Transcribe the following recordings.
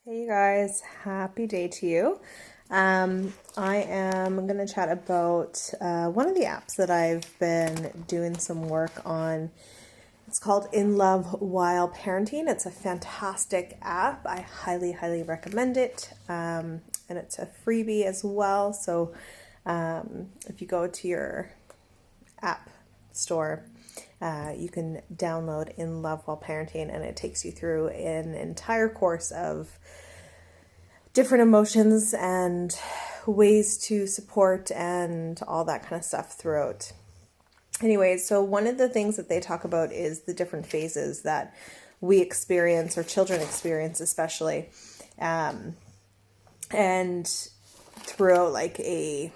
Hey you guys, happy day to you. I am going to chat about one of the apps that I've been doing some work on. It's called In Love While Parenting. It's a fantastic app. I highly recommend it. And it's a freebie as well. So if you go to your app store, you can download In Love While Parenting, and it takes you through an entire course of different emotions and ways to support and all that kind of stuff throughout. Anyways, so one of the things that they talk about is the different phases that we experience, or children experience especially, and throughout like a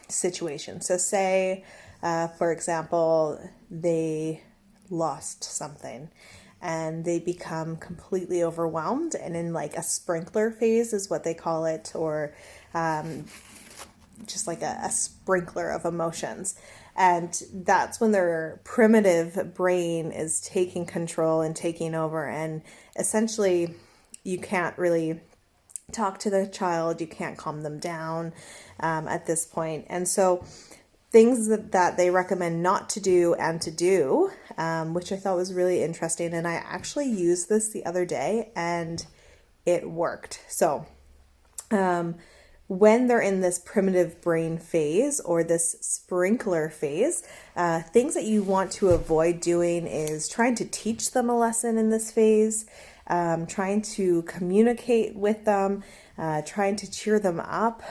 situation. So say, for example, they lost something and they become completely overwhelmed, and in like a sprinkler phase is what they call it, or just like a sprinkler of emotions. And that's when their primitive brain is taking control and taking over, and essentially you can't really talk to the child, you can't calm them down at this point. And so things that they recommend not to do and to do, which I thought was really interesting. And I actually used this the other day and it worked. So when they're in this primitive brain phase or this sprinkler phase, things that you want to avoid doing is trying to teach them a lesson in this phase, trying to communicate with them, trying to cheer them up.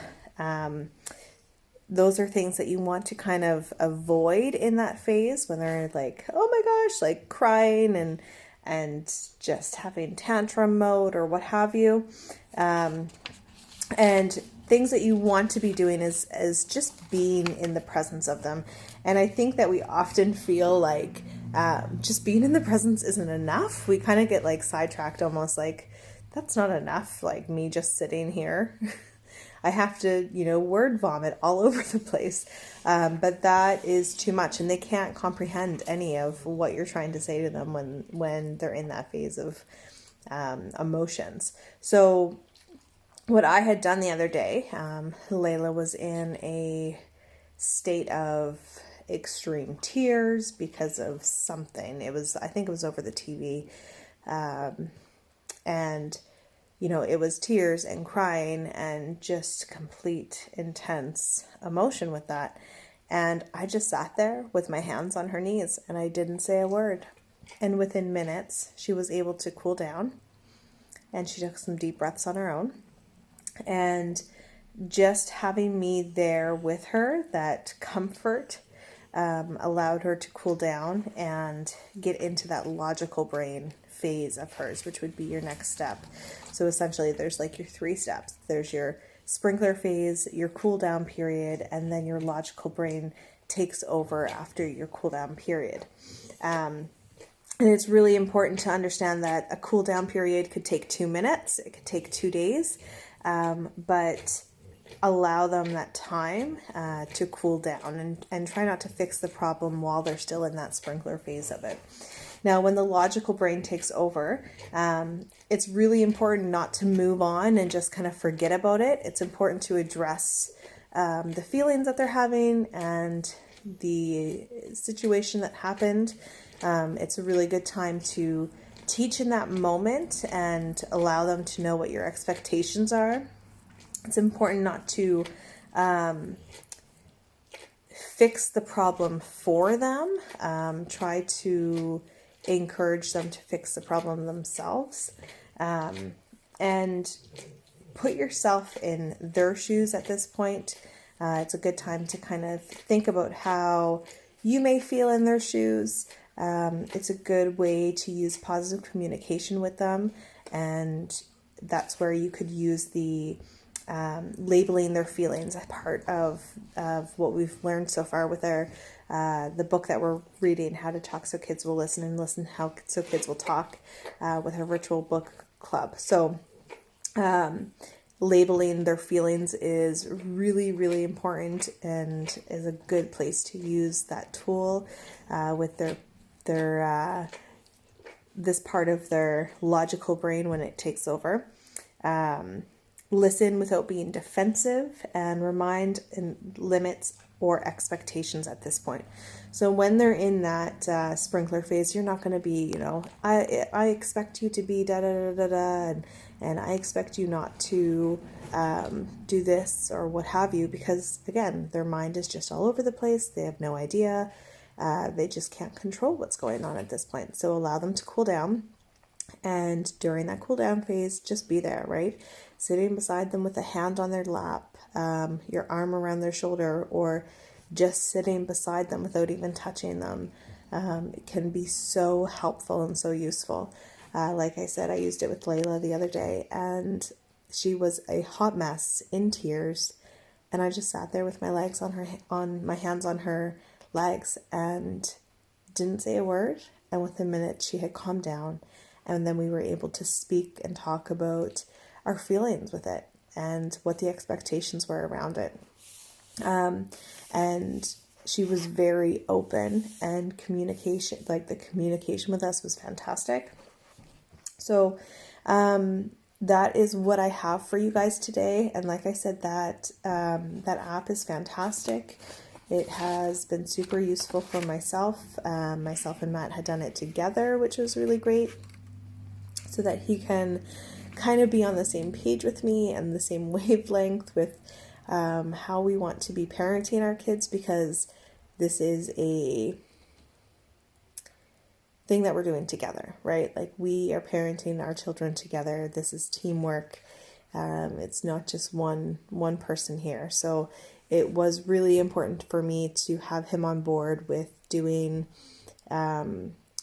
Those are things that you want to kind of avoid in that phase when they're like, oh my gosh, like crying and just having tantrum mode or what have you. And things that you want to be doing is just being in the presence of them. And I think that we often feel like just being in the presence isn't enough. We kind of get like sidetracked, almost like that's not enough, like me just sitting here. I have to, word vomit all over the place. But that is too much, and they can't comprehend any of what you're trying to say to them when they're in that phase of emotions. So what I had done the other day, Layla was in a state of extreme tears because of something. I think it was over the TV. And it was tears and crying and just complete intense emotion with that. And I just sat there with my hands on her knees and I didn't say a word. And within minutes, she was able to cool down and she took some deep breaths on her own. And just having me there with her, that comfort, allowed her to cool down and get into that logical brain phase of hers, which would be your next step. So essentially there's like your 3 steps. There's your sprinkler phase, your cool down period, and then your logical brain takes over after your cool down period. And it's really important to understand that a cool down period could take 2 minutes, it could take 2 days, but allow them that time to cool down and try not to fix the problem while they're still in that sprinkler phase of it. Now, when the logical brain takes over, it's really important not to move on and just kind of forget about it. It's important to address the feelings that they're having and the situation that happened. It's a really good time to teach in that moment and allow them to know what your expectations are. It's important not to fix the problem for them. Try to encourage them to fix the problem themselves, and put yourself in their shoes at this point. It's a good time to kind of think about how you may feel in their shoes. It's a good way to use positive communication with them, and that's where you could use the labeling their feelings as part of what we've learned so far with the book that we're reading, How to Talk So Kids Will Listen, and Listen How So Kids Will Talk, with our virtual book club. So labeling their feelings is really important and is a good place to use that tool with their this part of their logical brain when it takes over. listen without being defensive, and remind and limits or expectations at this point. So when they're in that sprinkler phase, you're not going to be, I expect you to be da da da da da, and I expect you not to do this or what have you, because again, their mind is just all over the place. They have no idea. They just can't control what's going on at this point. So allow them to cool down. And during that cool down phase, just be there, right? Sitting beside them with a hand on their lap, your arm around their shoulder, or just sitting beside them without even touching them. It can be so helpful and so useful. Like I said, I used it with Layla the other day, and she was a hot mess, in tears, and I just sat there with my legs on my hands on her legs, and didn't say a word. And within a minute, she had calmed down. And then we were able to speak and talk about our feelings with it and what the expectations were around it. And she was very open, and the communication with us was fantastic. So that is what I have for you guys today. And like I said, that app is fantastic. It has been super useful for myself. Myself and Matt had done it together, which was really great, so that he can kind of be on the same page with me and the same wavelength with how we want to be parenting our kids, because this is a thing that we're doing together, right? Like, we are parenting our children together. This is teamwork. It's not just one person here. So it was really important for me to have him on board with doing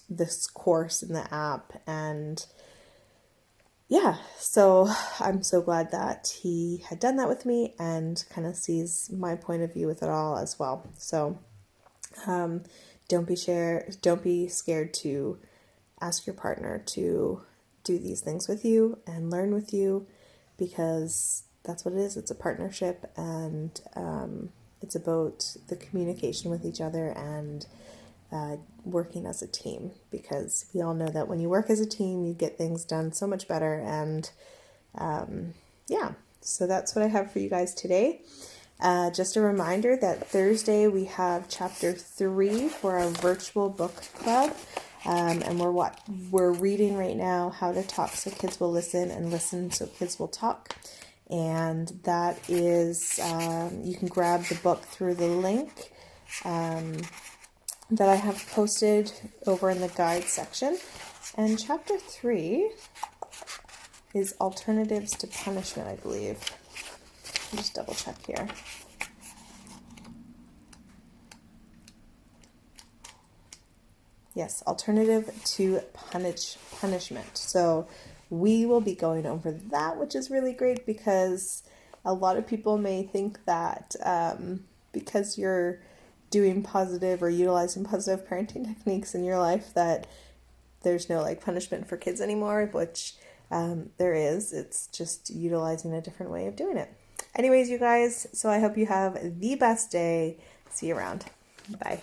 this course in the app. And yeah, so I'm so glad that he had done that with me and kind of sees my point of view with it all as well. So don't be scared to ask your partner to do these things with you and learn with you, because that's what it is. It's a partnership, and it's about the communication with each other and working as a team, because we all know that when you work as a team, you get things done so much better. And yeah, so that's what I have for you guys today. Just a reminder that Thursday we have chapter 3 for our virtual book club. And we're reading right now How to Talk So Kids Will Listen, and Listen So Kids Will Talk. And that is, you can grab the book through the link that I have posted over in the guide section. And chapter 3 is Alternatives to Punishment, I believe. I'll just double check here. Yes, Alternative to Punishment. So we will be going over that, which is really great, because a lot of people may think that because you're doing positive or utilizing positive parenting techniques in your life, that there's no punishment for kids anymore, which there is. It's just utilizing a different way of doing it. Anyways, you guys, so I hope you have the best day. See you around. Bye.